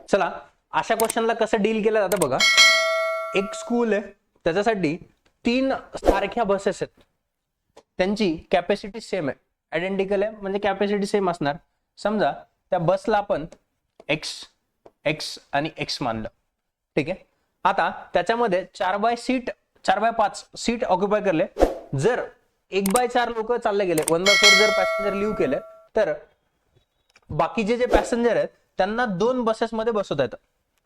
चला अशा क्वेश्चनला कसं डील केलं जातं बघा. एक स्कूल आहे, त्याच्यासाठी 3 सारख्या बसेस आहेत, त्यांची कॅपॅसिटी सेम आहे, आयडेंटिकल आहे, म्हणजे कॅपॅसिटी सेम असणार. समजा त्या बसला आपण एक्स एक्स आणि एक्स मानलं, ठीक आहे. आता त्याच्यामध्ये 4/5 सीट ऑक्युपाय करले. जर 1/4 लोक चालले गेले, 1/4 जर पॅसेंजर लिव्ह केले, तर बाकीचे जे पॅसेंजर आहेत त्यांना 2 बसेसमध्ये बसवता येतं.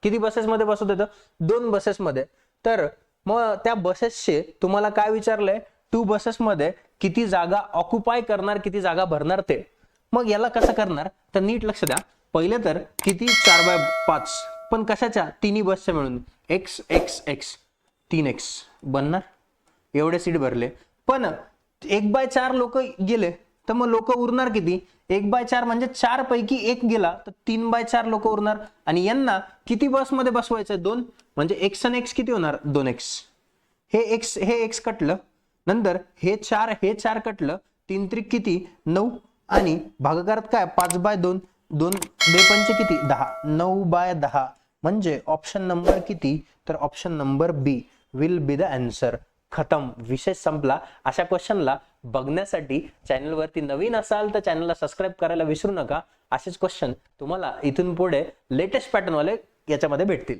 किती बसेसमध्ये बसवता येतं? 2 बसेसमध्ये. तर मग त्या बसेसचे तुम्हाला काय विचारलंय, 2 बसेसमध्ये किती जागा ऑक्युपाय करणार, किती जागा भरणार ते. मग याला कसं करणार तर नीट लक्ष द्या. पहिले तर किती 4/5, पण कशाच्या? तिन्ही बसच्या मिळून एक्स एक्स एक्स 3x बनणार, एवढे सीट भरले. पण 1/4 लोक गेले, तर मग लोक उरणार किती? 1/4 म्हणजे 4 पैकी 1 गेला, तर 3/4 लोक उरणार. आणि यांना किती बसमध्ये बसवायचं? 2, म्हणजे x आणि x किती होणार? 2x. हे x कटलं, नंतर हे 4 कटलं, 3 त्रिक किती? 9, आणि भागाकारात काय? 5/2, 2 बेपंचे किती? 10, 9/10. म्हणजे ऑप्शन नंबर किती? तर option number B will be the answer. खतम, विषय संपला. अशा क्वेश्चनला बघण्यासाठी चॅनलवरती नवीन असाल तर चॅनलला सबस्क्राईब करायला विसरू नका. असेच क्वेश्चन तुम्हाला इथून पुढे लेटेस्ट पॅटर्नवाले याच्यामध्ये भेटतील.